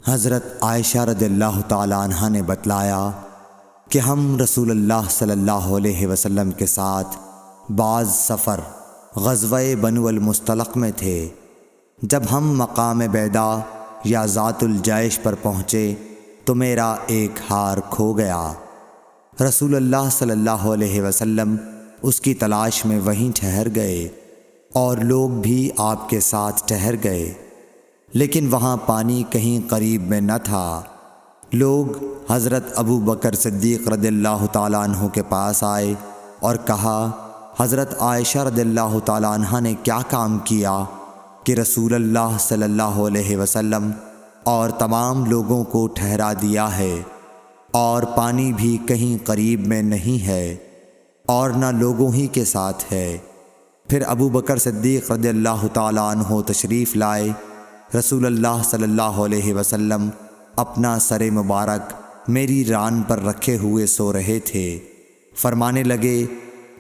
حضرت عائشہ رضی اللہ تعالیٰ عنہ نے بتلایا کہ ہم رسول اللہ صلی اللہ علیہ وسلم کے ساتھ بعض سفر غزوہ بنو المصطلق میں تھے۔ جب ہم مقام بیدا یا ذات الجیش پر پہنچے تو میرا ایک ہار کھو گیا۔ رسول اللہ صلی اللہ علیہ وسلم اس کی تلاش میں وہیں ٹھہر گئے اور لوگ بھی آپ کے ساتھ ٹھہر گئے، لیکن وہاں پانی کہیں قریب میں نہ تھا۔ لوگ حضرت ابو بکر صدیق رضی اللہ تعالیٰ عنہ کے پاس آئے اور کہا، حضرت عائشہ رضی اللہ تعالیٰ عنہ نے کیا کام کیا کہ رسول اللہ صلی اللہ علیہ وسلم اور تمام لوگوں کو ٹھہرا دیا ہے، اور پانی بھی کہیں قریب میں نہیں ہے اور نہ لوگوں ہی کے ساتھ ہے۔ پھر ابو بکر صدیق رضی اللہ تعالیٰ عنہ تشریف لائے۔ رسول اللہ صلی اللہ علیہ وسلم اپنا سر مبارک میری ران پر رکھے ہوئے سو رہے تھے۔ فرمانے لگے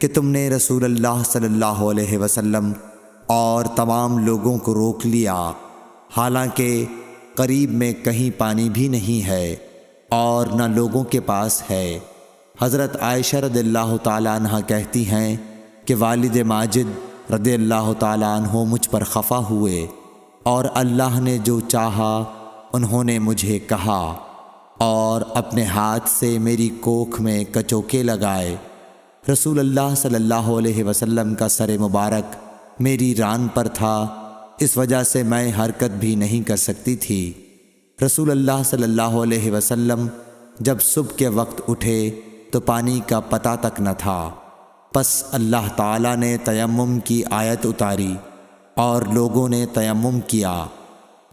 کہ تم نے رسول اللہ صلی اللہ علیہ وسلم اور تمام لوگوں کو روک لیا، حالانکہ قریب میں کہیں پانی بھی نہیں ہے اور نہ لوگوں کے پاس ہے۔ حضرت عائشہ رضی اللہ تعالیٰ عنہ کہتی ہیں کہ والد ماجد رضی اللہ تعالیٰ عنہ مجھ پر خفا ہوئے، اور اللہ نے جو چاہا انہوں نے مجھے کہا اور اپنے ہاتھ سے میری کوکھ میں کچوکے لگائے۔ رسول اللہ صلی اللہ علیہ وسلم کا سر مبارک میری ران پر تھا، اس وجہ سے میں حرکت بھی نہیں کر سکتی تھی۔ رسول اللہ صلی اللہ علیہ وسلم جب صبح کے وقت اٹھے تو پانی کا پتہ تک نہ تھا۔ پس اللہ تعالیٰ نے تیمم کی آیت اتاری اور لوگوں نے تیمم کیا۔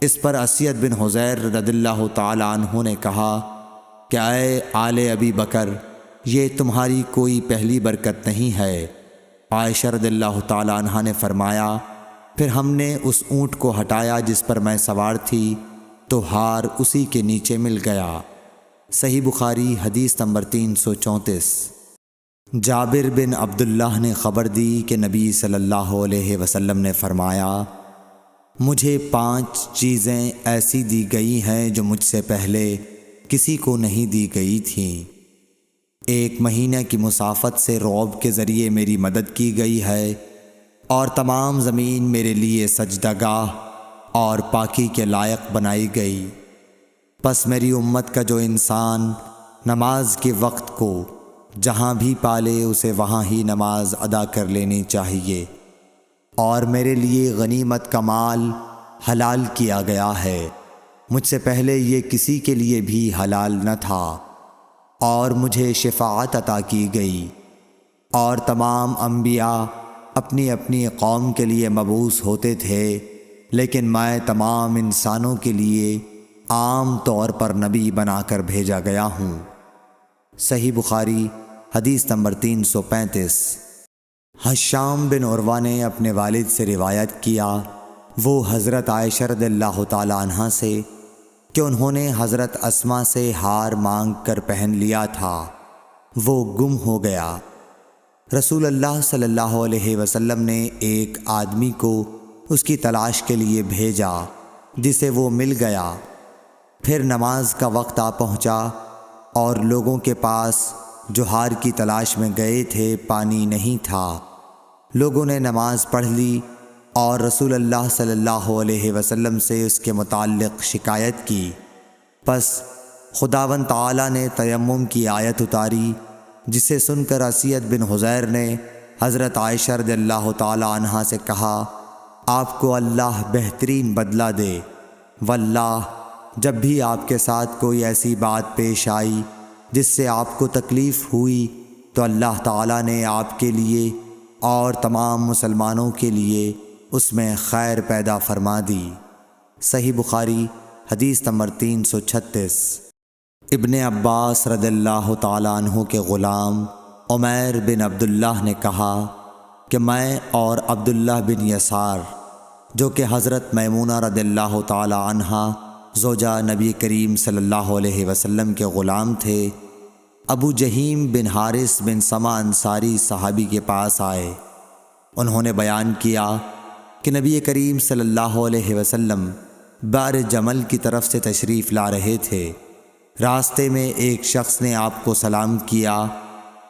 اس پر اسید بن حضیر رضی اللہ تعالیٰ عنہ نے کہا کہ اے آل ابی بکر، یہ تمہاری کوئی پہلی برکت نہیں ہے۔ عائشہ رضی اللہ تعالیٰ عنہ نے فرمایا، پھر ہم نے اس اونٹ کو ہٹایا جس پر میں سوار تھی تو ہار اسی کے نیچے مل گیا۔ صحیح بخاری حدیث نمبر 334۔ جابر بن عبداللہ نے خبر دی کہ نبی صلی اللہ علیہ وسلم نے فرمایا، مجھے 5 چیزیں ایسی دی گئی ہیں جو مجھ سے پہلے کسی کو نہیں دی گئی تھیں۔ 1 مہینہ کی مسافت سے رعب کے ذریعے میری مدد کی گئی ہے، اور تمام زمین میرے لیے سجدہ گاہ اور پاکی کے لائق بنائی گئی۔ پس میری امت کا جو انسان نماز کے وقت کو جہاں بھی پالے اسے وہاں ہی نماز ادا کر لینی چاہیے، اور میرے لیے غنیمت کا مال حلال کیا گیا ہے، مجھ سے پہلے یہ کسی کے لیے بھی حلال نہ تھا، اور مجھے شفاعت عطا کی گئی، اور تمام انبیاء اپنی اپنی قوم کے لیے مبعوث ہوتے تھے، لیکن میں تمام انسانوں کے لیے عام طور پر نبی بنا کر بھیجا گیا ہوں۔ صحیح بخاری حدیث نمبر 335۔ حشام بن عروہ نے اپنے والد سے روایت کیا، وہ حضرت عائشہ رضی اللہ تعالیٰ عنہ سے، کہ انہوں نے حضرت اسما سے ہار مانگ کر پہن لیا تھا، وہ گم ہو گیا۔ رسول اللہ صلی اللہ علیہ وسلم نے ایک آدمی کو اس کی تلاش کے لیے بھیجا، جسے وہ مل گیا۔ پھر نماز کا وقت آ پہنچا اور لوگوں کے پاس جو ہار کی تلاش میں گئے تھے پانی نہیں تھا۔ لوگوں نے نماز پڑھ لی اور رسول اللہ صلی اللہ علیہ وسلم سے اس کے متعلق شکایت کی۔ پس خداوند تعالیٰ نے تیمم کی آیت اتاری، جسے سن کر اسید بن حضیر نے حضرت عائشہ رضی اللہ تعالیٰ عنہ سے کہا، آپ کو اللہ بہترین بدلہ دے، واللہ جب بھی آپ کے ساتھ کوئی ایسی بات پیش آئی جس سے آپ کو تکلیف ہوئی تو اللہ تعالیٰ نے آپ کے لیے اور تمام مسلمانوں کے لیے اس میں خیر پیدا فرما دی۔ صحیح بخاری حدیث نمبر 336۔ ابن عباس رضی اللہ تعالیٰ عنہ کے غلام عمیر بن عبداللہ نے کہا کہ میں اور عبداللہ بن یسار، جو کہ حضرت میمونہ رضی اللہ تعالیٰ عنہا زوجہ نبی کریم صلی اللہ علیہ وسلم کے غلام تھے، ابو جہیم بن حارث بن سما انصاری صحابی کے پاس آئے۔ انہوں نے بیان کیا کہ نبی کریم صلی اللہ علیہ وسلم بار جمل کی طرف سے تشریف لا رہے تھے۔ راستے میں ایک شخص نے آپ کو سلام کیا،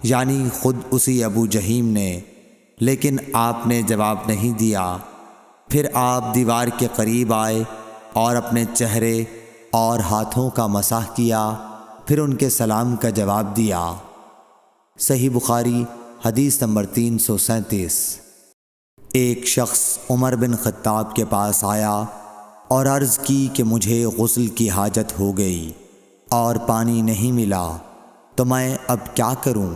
یعنی خود اسی ابو جہیم نے، لیکن آپ نے جواب نہیں دیا۔ پھر آپ دیوار کے قریب آئے اور اپنے چہرے اور ہاتھوں کا مسح کیا، پھر ان کے سلام کا جواب دیا۔ صحیح بخاری حدیث نمبر 337۔ ایک شخص عمر بن خطاب کے پاس آیا اور عرض کی کہ مجھے غسل کی حاجت ہو گئی اور پانی نہیں ملا، تو میں اب کیا کروں؟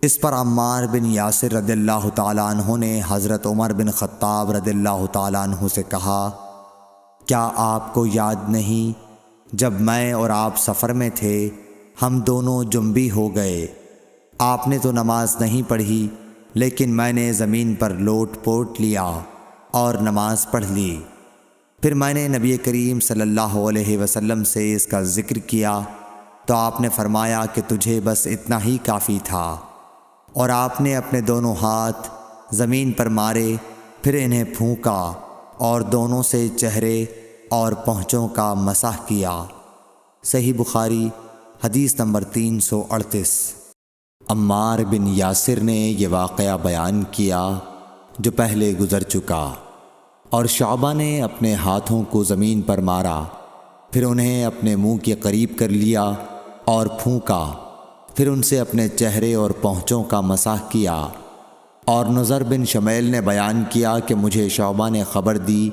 اس پر عمار بن یاسر رضی اللہ تعالیٰ عنہ نے حضرت عمر بن خطاب رضی اللہ تعالیٰ عنہ سے کہا، کیا آپ کو یاد نہیں جب میں اور آپ سفر میں تھے، ہم دونوں جنبی ہو گئے، آپ نے تو نماز نہیں پڑھی، لیکن میں نے زمین پر لوٹ پوٹ لیا اور نماز پڑھ لی۔ پھر میں نے نبی کریم صلی اللہ علیہ وسلم سے اس کا ذکر کیا تو آپ نے فرمایا کہ تجھے بس اتنا ہی کافی تھا، اور آپ نے اپنے دونوں ہاتھ زمین پر مارے، پھر انہیں پھونکا اور دونوں سے چہرے اور پونچھوں کا مسح کیا۔ صحیح بخاری حدیث نمبر 338۔ عمار بن یاسر نے یہ واقعہ بیان کیا جو پہلے گزر چکا، اور شعبہ نے اپنے ہاتھوں کو زمین پر مارا، پھر انہیں اپنے منہ کے قریب کر لیا اور پھونکا، پھر ان سے اپنے چہرے اور پونچھوں کا مسح کیا۔ اور نضر بن شمیل نے بیان کیا کہ مجھے شعبہ نے خبر دی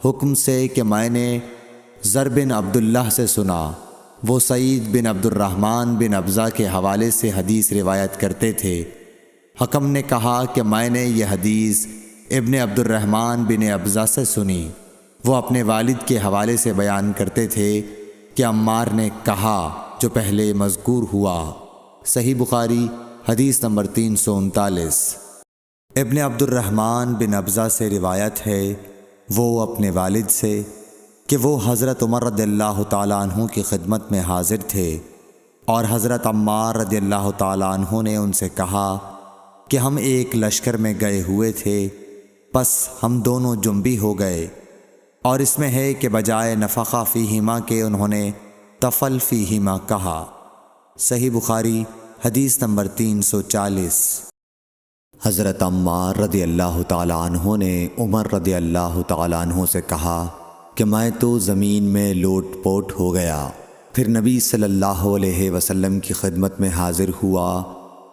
حکم سے کہ میں نے زر بن عبداللہ سے سنا، وہ سعید بن عبد الرحمن بن ابزہ کے حوالے سے حدیث روایت کرتے تھے۔ حکم نے کہا کہ میں نے یہ حدیث ابن عبد الرحمن بن ابزہ سے سنی، وہ اپنے والد کے حوالے سے بیان کرتے تھے کہ عمار نے کہا جو پہلے مذکور ہوا۔ صحیح بخاری حدیث نمبر 339۔ ابن عبد الرحمن بن ابزہ سے روایت ہے، وہ اپنے والد سے، کہ وہ حضرت عمر رضی اللہ تعالیٰ عنہ کی خدمت میں حاضر تھے، اور حضرت عمار رضی اللہ تعالیٰ عنہ نے ان سے کہا کہ ہم ایک لشکر میں گئے ہوئے تھے، پس ہم دونوں جنبی ہو گئے، اور اس میں ہے کہ بجائے نفخہ فیہما کے انہوں نے تفل فیہما کہا۔ صحیح بخاری حدیث نمبر 340۔ حضرت عمار رضی اللہ تعالیٰ عنہ نے عمر رضی اللہ تعالیٰ عنہ سے کہا کہ میں تو زمین میں لوٹ پوٹ ہو گیا، پھر نبی صلی اللہ علیہ وسلم کی خدمت میں حاضر ہوا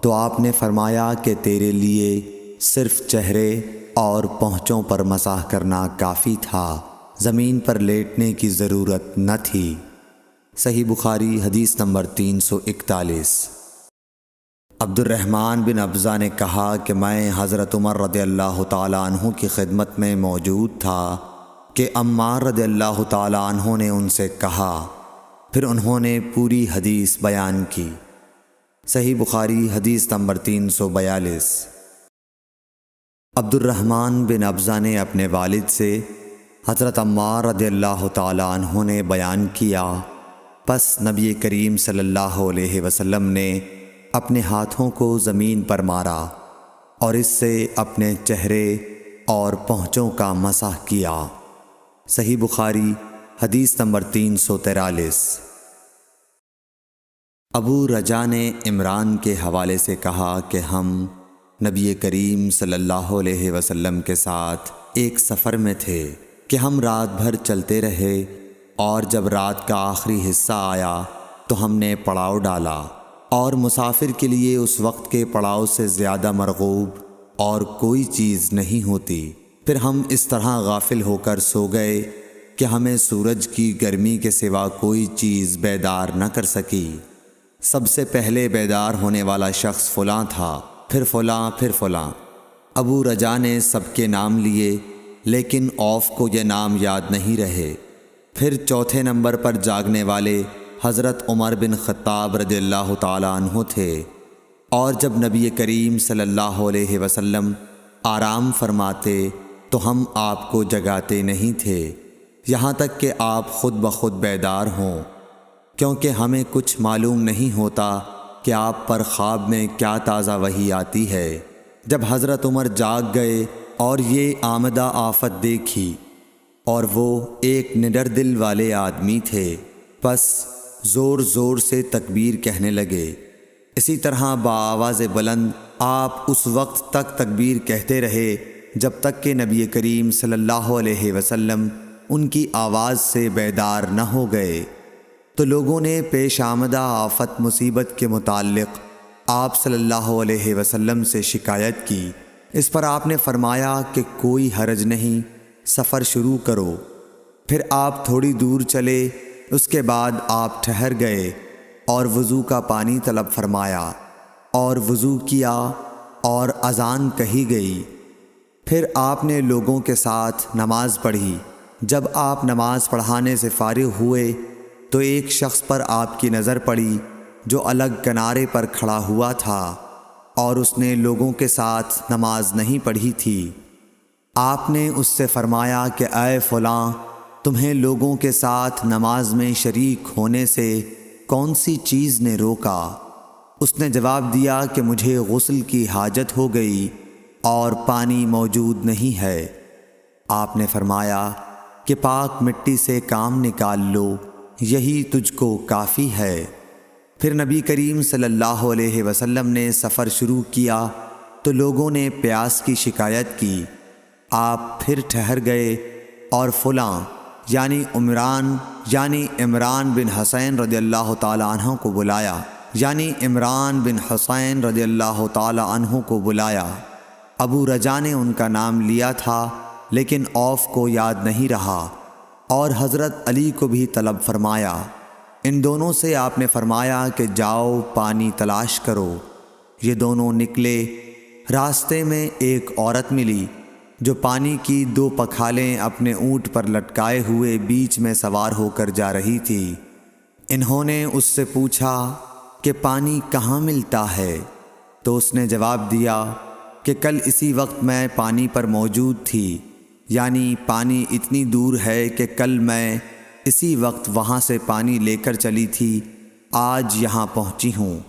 تو آپ نے فرمایا کہ تیرے لیے صرف چہرے اور پونچھوں پر مسح کرنا کافی تھا، زمین پر لیٹنے کی ضرورت نہ تھی۔ صحیح بخاری حدیث نمبر 341۔ عبد الرحمن بن ابزہ نے کہا کہ میں حضرت عمر رضی اللہ تعالیٰ عنہ کی خدمت میں موجود تھا کہ عمار رضی اللہ تعالیٰ عنہ نے ان سے کہا، پھر انہوں نے پوری حدیث بیان کی۔ صحیح بخاری حدیث نمبر 342۔ عبد الرحمن بن ابزہ نے اپنے والد سے، حضرت عمار رضی اللہ تعالیٰ عنہ نے بیان کیا، پس نبی کریم صلی اللہ علیہ وسلم نے اپنے ہاتھوں کو زمین پر مارا اور اس سے اپنے چہرے اور پونچھوں کا مسح کیا۔ صحیح بخاری حدیث نمبر 343۔ ابو رجا نے عمران کے حوالے سے کہا کہ ہم نبی کریم صلی اللہ علیہ وسلم کے ساتھ ایک سفر میں تھے کہ ہم رات بھر چلتے رہے، اور جب رات کا آخری حصہ آیا تو ہم نے پڑاؤ ڈالا، اور مسافر کے لیے اس وقت کے پڑاؤ سے زیادہ مرغوب اور کوئی چیز نہیں ہوتی۔ پھر ہم اس طرح غافل ہو کر سو گئے کہ ہمیں سورج کی گرمی کے سوا کوئی چیز بیدار نہ کر سکی۔ سب سے پہلے بیدار ہونے والا شخص فلاں تھا، پھر فلاں، پھر فلاں۔ ابو رجا نے سب کے نام لیے، لیکن اوف کو یہ نام یاد نہیں رہے۔ پھر چوتھے نمبر پر جاگنے والے حضرت عمر بن خطاب رضی اللہ تعالیٰ عنہ تھے، اور جب نبی کریم صلی اللہ علیہ وسلم آرام فرماتے تو ہم آپ کو جگاتے نہیں تھے، یہاں تک کہ آپ خود بخود بیدار ہوں، کیونکہ ہمیں کچھ معلوم نہیں ہوتا کہ آپ پر خواب میں کیا تازہ وحی آتی ہے۔ جب حضرت عمر جاگ گئے اور یہ آمدہ آفت دیکھی اور وہ ایک نڈر دل والے آدمی تھے، پس زور زور سے تکبیر کہنے لگے۔ اسی طرح بآواز بلند آپ اس وقت تک تکبیر کہتے رہے جب تک کہ نبی کریم صلی اللہ علیہ وسلم ان کی آواز سے بیدار نہ ہو گئے۔ تو لوگوں نے پیش آمدہ آفت مصیبت کے متعلق آپ صلی اللہ علیہ وسلم سے شکایت کی۔ اس پر آپ نے فرمایا کہ کوئی حرج نہیں، سفر شروع کرو۔ پھر آپ تھوڑی دور چلے، اس کے بعد آپ ٹھہر گئے اور وضو کا پانی طلب فرمایا اور وضو کیا اور اذان کہی گئی۔ پھر آپ نے لوگوں کے ساتھ نماز پڑھی۔ جب آپ نماز پڑھانے سے فارغ ہوئے تو ایک شخص پر آپ کی نظر پڑی جو الگ کنارے پر کھڑا ہوا تھا اور اس نے لوگوں کے ساتھ نماز نہیں پڑھی تھی۔ آپ نے اس سے فرمایا کہ اے فلاں، تمہیں لوگوں کے ساتھ نماز میں شریک ہونے سے کون سی چیز نے روکا؟ اس نے جواب دیا کہ مجھے غسل کی حاجت ہو گئی اور پانی موجود نہیں ہے۔ آپ نے فرمایا کہ پاک مٹی سے کام نکال لو، یہی تجھ کو کافی ہے۔ پھر نبی کریم صلی اللہ علیہ وسلم نے سفر شروع کیا تو لوگوں نے پیاس کی شکایت کی۔ آپ پھر ٹھہر گئے اور فلاں یعنی عمران بن حسین رضی اللہ تعالی عنہ کو بلایا۔ ابو رجا نے ان کا نام لیا تھا لیکن اوف کو یاد نہیں رہا، اور حضرت علی کو بھی طلب فرمایا۔ ان دونوں سے آپ نے فرمایا کہ جاؤ پانی تلاش کرو۔ یہ دونوں نکلے۔ راستے میں ایک عورت ملی جو پانی کی 2 پکھالیں اپنے اونٹ پر لٹکائے ہوئے بیچ میں سوار ہو کر جا رہی تھی۔ انہوں نے اس سے پوچھا کہ پانی کہاں ملتا ہے؟ تو اس نے جواب دیا کہ کل اسی وقت میں پانی پر موجود تھی، یعنی پانی اتنی دور ہے کہ کل میں اسی وقت وہاں سے پانی لے کر چلی تھی، آج یہاں پہنچی ہوں،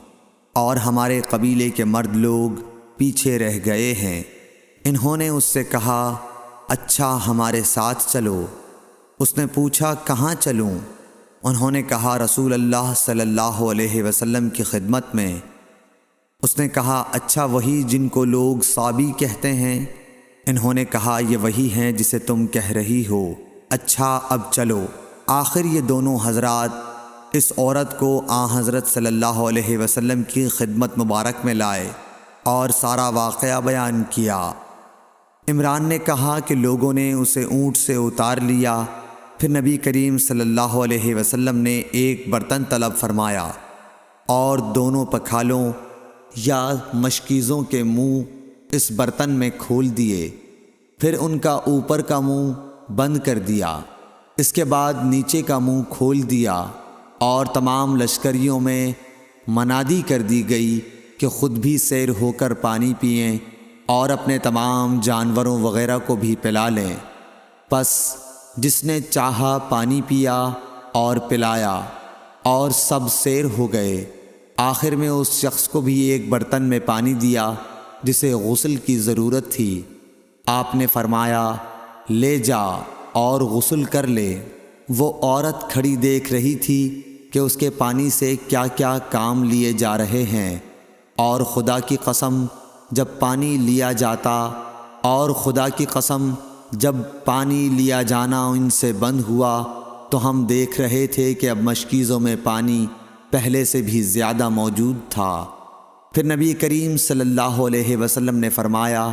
اور ہمارے قبیلے کے مرد لوگ پیچھے رہ گئے ہیں۔ انہوں نے اس سے کہا اچھا ہمارے ساتھ چلو۔ اس نے پوچھا کہاں چلوں؟ انہوں نے کہا رسول اللہ صلی اللہ علیہ وسلم کی خدمت میں۔ اس نے کہا اچھا وہی جن کو لوگ صابی کہتے ہیں؟ انہوں نے کہا یہ وہی ہیں جسے تم کہہ رہی ہو۔ اچھا اب چلو۔ آخر یہ دونوں حضرات اس عورت کو حضرت صلی اللہ علیہ وسلم کی خدمت مبارک میں لائے اور سارا واقعہ بیان کیا۔ عمران نے کہا کہ لوگوں نے اسے اونٹ سے اتار لیا۔ پھر نبی کریم صلی اللہ علیہ وسلم نے ایک برتن طلب فرمایا اور دونوں پکھالوں یا مشکیزوں کے منہ اس برتن میں کھول دیے، پھر ان کا اوپر کا منہ بند کر دیا، اس کے بعد نیچے کا منہ کھول دیا، اور تمام لشکریوں میں منادی کر دی گئی کہ خود بھی سیر ہو کر پانی پئیں اور اپنے تمام جانوروں وغیرہ کو بھی پلا لیں۔ پس جس نے چاہا پانی پیا اور پلایا، اور سب سیر ہو گئے۔ آخر میں اس شخص کو بھی ایک برتن میں پانی دیا جسے غسل کی ضرورت تھی۔ آپ نے فرمایا لے جا اور غسل کر لے۔ وہ عورت کھڑی دیکھ رہی تھی کہ اس کے پانی سے کیا کیا کام لیے جا رہے ہیں، اور خدا کی قسم جب پانی لیا جانا ان سے بند ہوا تو ہم دیکھ رہے تھے کہ اب مشکیزوں میں پانی پہلے سے بھی زیادہ موجود تھا۔ پھر نبی کریم صلی اللہ علیہ وسلم نے فرمایا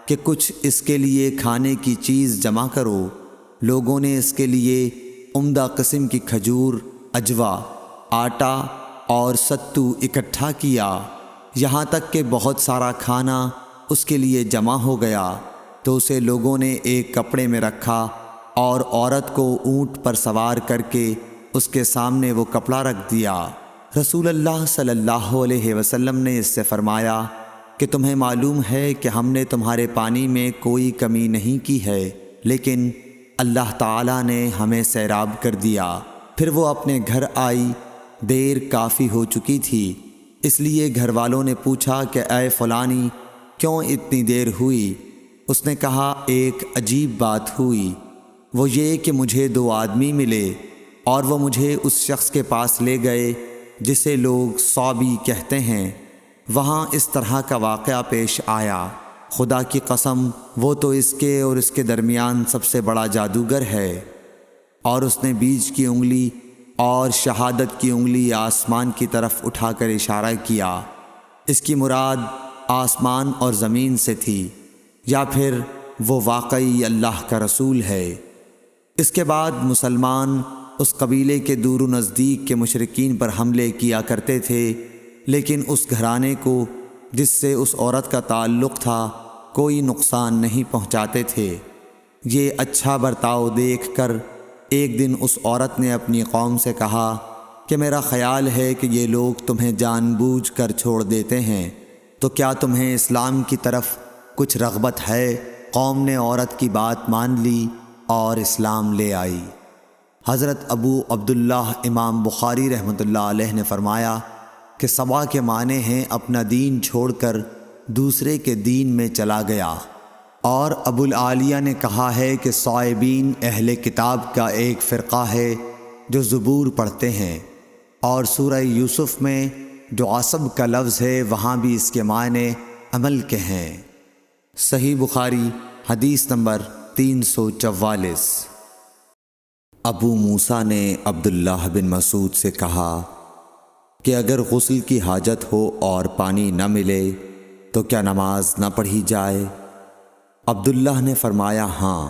کہ کچھ اس کے لیے کھانے کی چیز جمع کرو۔ لوگوں نے اس کے لیے عمدہ قسم کی کھجور، اجوا، آٹا اور ستو اکٹھا کیا، یہاں تک کہ بہت سارا کھانا اس کے لیے جمع ہو گیا۔ تو اسے لوگوں نے ایک کپڑے میں رکھا اور عورت کو اونٹ پر سوار کر کے اس کے سامنے وہ کپڑا رکھ دیا۔ رسول اللہ صلی اللہ علیہ وسلم نے اس سے فرمایا کہ تمہیں معلوم ہے کہ ہم نے تمہارے پانی میں کوئی کمی نہیں کی ہے، لیکن اللہ تعالیٰ نے ہمیں سیراب کر دیا۔ پھر وہ اپنے گھر آئی، دیر کافی ہو چکی تھی، اس لیے گھر والوں نے پوچھا کہ اے فلانی کیوں اتنی دیر ہوئی؟ اس نے کہا ایک عجیب بات ہوئی۔ وہ یہ کہ مجھے 2 آدمی ملے اور وہ مجھے اس شخص کے پاس لے گئے جسے لوگ صابی کہتے ہیں۔ وہاں اس طرح کا واقعہ پیش آیا، خدا کی قسم وہ تو اس کے اور اس کے درمیان سب سے بڑا جادوگر ہے۔ اور اس نے بیچ کی انگلی اور شہادت کی انگلی آسمان کی طرف اٹھا کر اشارہ کیا۔ اس کی مراد آسمان اور زمین سے تھی، یا پھر وہ واقعی اللہ کا رسول ہے۔ اس کے بعد مسلمان اس قبیلے کے دور و نزدیک کے مشرکین پر حملے کیا کرتے تھے، لیکن اس گھرانے کو جس سے اس عورت کا تعلق تھا کوئی نقصان نہیں پہنچاتے تھے۔ یہ اچھا برتاؤ دیکھ کر ایک دن اس عورت نے اپنی قوم سے کہا کہ میرا خیال ہے کہ یہ لوگ تمہیں جان بوجھ کر چھوڑ دیتے ہیں، تو کیا تمہیں اسلام کی طرف کچھ رغبت ہے؟ قوم نے عورت کی بات مان لی اور اسلام لے آئی۔ حضرت ابو عبداللہ امام بخاری رحمۃ اللہ علیہ نے فرمایا کہ سبا کے معنی ہیں اپنا دین چھوڑ کر دوسرے کے دین میں چلا گیا۔ اور ابو العالیہ نے کہا ہے کہ صائبین اہل کتاب کا ایک فرقہ ہے جو زبور پڑھتے ہیں، اور سورہ یوسف میں جو عصب کا لفظ ہے وہاں بھی اس کے معنی عمل کے ہیں۔ صحیح بخاری حدیث نمبر 344۔ ابو موسیٰ نے عبداللہ بن مسعود سے کہا کہ اگر غسل کی حاجت ہو اور پانی نہ ملے تو کیا نماز نہ پڑھی جائے؟ عبداللہ نے فرمایا ہاں،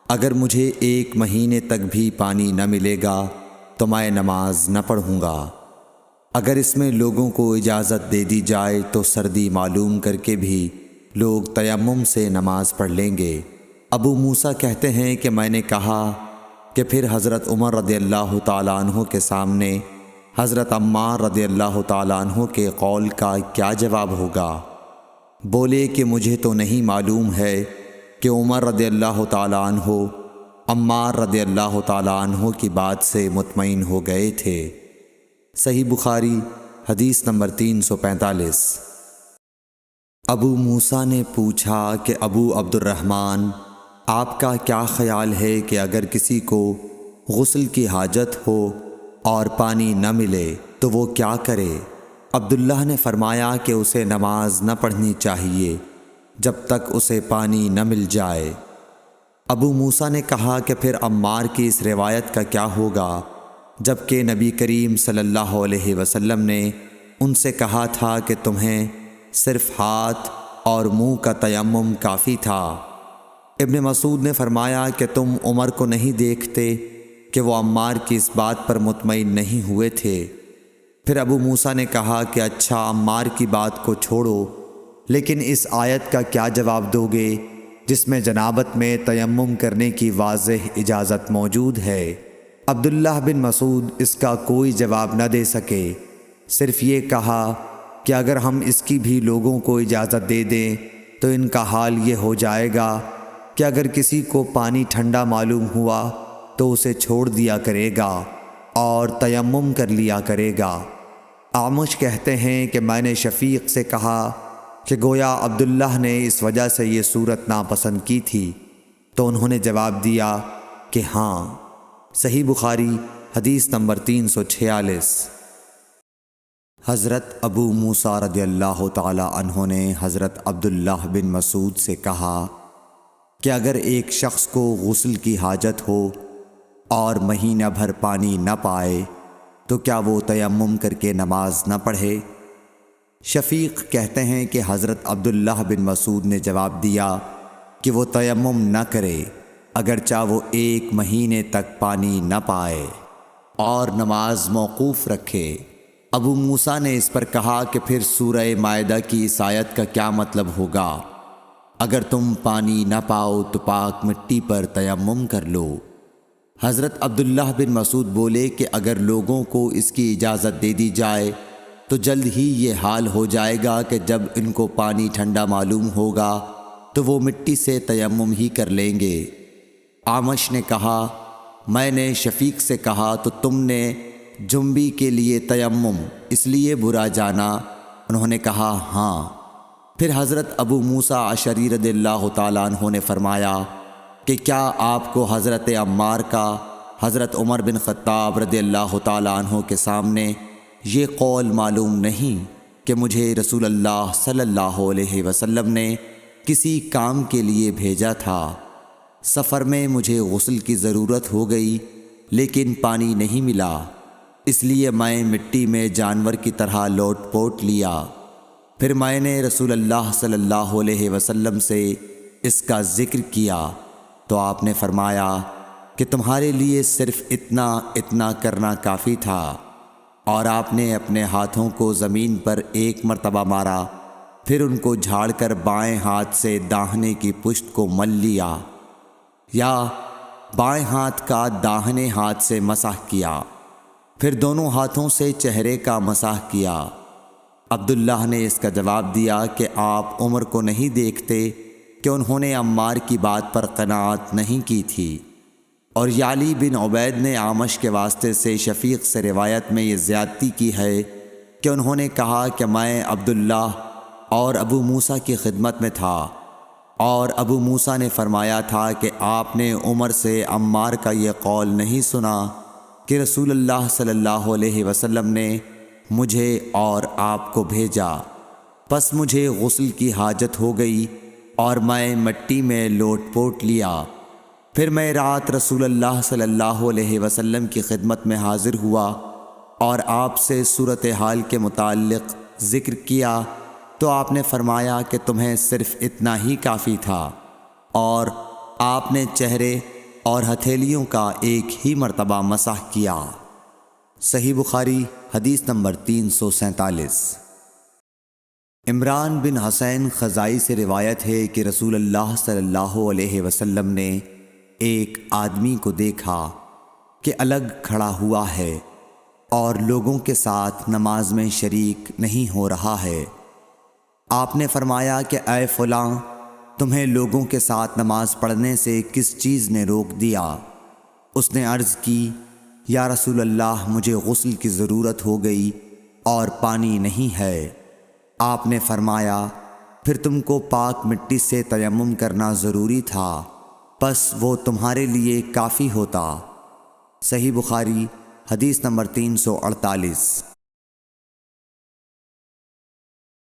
اگر مجھے 1 مہینے تک بھی پانی نہ ملے گا تو میں نماز نہ پڑھوں گا۔ اگر اس میں لوگوں کو اجازت دے دی جائے تو سردی معلوم کر کے بھی لوگ تیمم سے نماز پڑھ لیں گے۔ ابو موسیٰ کہتے ہیں کہ میں نے کہا کہ پھر حضرت عمر رضی اللہ تعالیٰ عنہ کے سامنے حضرت عمار رضی اللہ تعالیٰ عنہ کے قول کا کیا جواب ہوگا؟ بولے کہ مجھے تو نہیں معلوم ہے کہ عمر رضی اللہ تعالیٰ عنہ عمار رضی اللہ تعالیٰ عنہ کی بات سے مطمئن ہو گئے تھے۔ صحیح بخاری حدیث نمبر 345۔ ابو موسیٰ نے پوچھا کہ ابو عبد الرحمن آپ کا کیا خیال ہے کہ اگر کسی کو غسل کی حاجت ہو اور پانی نہ ملے تو وہ کیا کرے؟ عبداللہ نے فرمایا کہ اسے نماز نہ پڑھنی چاہیے جب تک اسے پانی نہ مل جائے۔ ابو موسیٰ نے کہا کہ پھر عمار کی اس روایت کا کیا ہوگا جبکہ نبی کریم صلی اللہ علیہ وسلم نے ان سے کہا تھا کہ تمہیں صرف ہاتھ اور منہ کا تیمم کافی تھا۔ ابن مسعود نے فرمایا کہ تم عمر کو نہیں دیکھتے کہ وہ عمار کی اس بات پر مطمئن نہیں ہوئے تھے۔ پھر ابو موسیٰ نے کہا کہ اچھا عمار کی بات کو چھوڑو، لیکن اس آیت کا کیا جواب دو گے جس میں جنابت میں تیمم کرنے کی واضح اجازت موجود ہے؟ عبداللہ بن مسعود اس کا کوئی جواب نہ دے سکے، صرف یہ کہا کہ اگر ہم اس کی بھی لوگوں کو اجازت دے دیں تو ان کا حال یہ ہو جائے گا کہ اگر کسی کو پانی ٹھنڈا معلوم ہوا تو اسے چھوڑ دیا کرے گا اور تیمم کر لیا کرے گا۔ اعمش کہتے ہیں کہ میں نے شفیق سے کہا کہ گویا عبداللہ نے اس وجہ سے یہ صورت ناپسند کی تھی، تو انہوں نے جواب دیا کہ ہاں۔ صحیح بخاری حدیث نمبر 346۔ حضرت ابو موسیٰ رضی اللہ تعالی عنہ نے حضرت عبداللہ بن مسعود سے کہا کہ اگر ایک شخص کو غسل کی حاجت ہو اور مہینہ بھر پانی نہ پائے تو کیا وہ تیمم کر کے نماز نہ پڑھے؟ شفیق کہتے ہیں کہ حضرت عبداللہ بن مسعود نے جواب دیا کہ وہ تیمم نہ کرے اگرچہ وہ 1 مہینے تک پانی نہ پائے اور نماز موقوف رکھے۔ ابو موسیٰ نے اس پر کہا کہ پھر سورہ مائدہ کی اس آیت کا کیا مطلب ہوگا؟ اگر تم پانی نہ پاؤ تو پاک مٹی پر تیمم کر لو۔ حضرت عبداللہ بن مسعود بولے کہ اگر لوگوں کو اس کی اجازت دے دی جائے تو جلد ہی یہ حال ہو جائے گا کہ جب ان کو پانی ٹھنڈا معلوم ہوگا تو وہ مٹی سے تیمم ہی کر لیں گے۔ اعمش نے کہا میں نے شفیق سے کہا تو تم نے جنبی کے لیے تیمم اس لیے برا جانا؟ انہوں نے کہا ہاں۔ پھر حضرت ابو موسیٰ اشعری رضی اللہ تعالیٰ عنہ نے فرمایا کہ کیا آپ کو حضرت عمار کا حضرت عمر بن خطاب رضی اللہ تعالیٰ عنہ کے سامنے یہ قول معلوم نہیں کہ مجھے رسول اللہ صلی اللہ علیہ وسلم نے کسی کام کے لیے بھیجا تھا؟ سفر میں مجھے غسل کی ضرورت ہو گئی لیکن پانی نہیں ملا، اس لیے میں مٹی میں جانور کی طرح لوٹ پوٹ لیا۔ پھر میں نے رسول اللہ صلی اللہ علیہ وسلم سے اس کا ذکر کیا تو آپ نے فرمایا کہ تمہارے لیے صرف اتنا کرنا کافی تھا، اور آپ نے اپنے ہاتھوں کو زمین پر ایک مرتبہ مارا، پھر ان کو جھاڑ کر بائیں ہاتھ سے داہنے کی پشت کو مل لیا، یا بائیں ہاتھ کا داہنے ہاتھ سے مسح کیا، پھر دونوں ہاتھوں سے چہرے کا مسح کیا۔ عبداللہ نے اس کا جواب دیا کہ آپ عمر کو نہیں دیکھتے کہ انہوں نے عمار کی بات پر قناعت نہیں کی تھی؟ اور یعلی بن عبید نے عامش کے واسطے سے شفیق سے روایت میں یہ زیادتی کی ہے کہ انہوں نے کہا کہ میں عبداللہ اور ابو موسیٰ کی خدمت میں تھا، اور ابو موسیٰ نے فرمایا تھا کہ آپ نے عمر سے عمار کا یہ قول نہیں سنا کہ رسول اللہ صلی اللہ علیہ وسلم نے مجھے اور آپ کو بھیجا؟ پس مجھے غسل کی حاجت ہو گئی اور میں مٹی میں لوٹ پوٹ لیا۔ پھر میں رات رسول اللہ صلی اللہ علیہ وسلم کی خدمت میں حاضر ہوا اور آپ سے صورتحال کے متعلق ذکر کیا تو آپ نے فرمایا کہ تمہیں صرف اتنا ہی کافی تھا، اور آپ نے چہرے اور ہتھیلیوں کا ایک ہی مرتبہ مسح کیا۔ صحیح بخاری حدیث نمبر 347۔ عمران بن حسین خزائی سے روایت ہے کہ رسول اللہ صلی اللہ علیہ وسلم نے ایک آدمی کو دیکھا کہ الگ کھڑا ہوا ہے اور لوگوں کے ساتھ نماز میں شریک نہیں ہو رہا ہے۔ آپ نے فرمایا کہ اے فلاں، تمہیں لوگوں کے ساتھ نماز پڑھنے سے کس چیز نے روک دیا؟ اس نے عرض کی، یا رسول اللہ، مجھے غسل کی ضرورت ہو گئی اور پانی نہیں ہے۔ آپ نے فرمایا، پھر تم کو پاک مٹی سے تیمم کرنا ضروری تھا، پس وہ تمہارے لیے کافی ہوتا۔ صحیح بخاری حدیث نمبر 348۔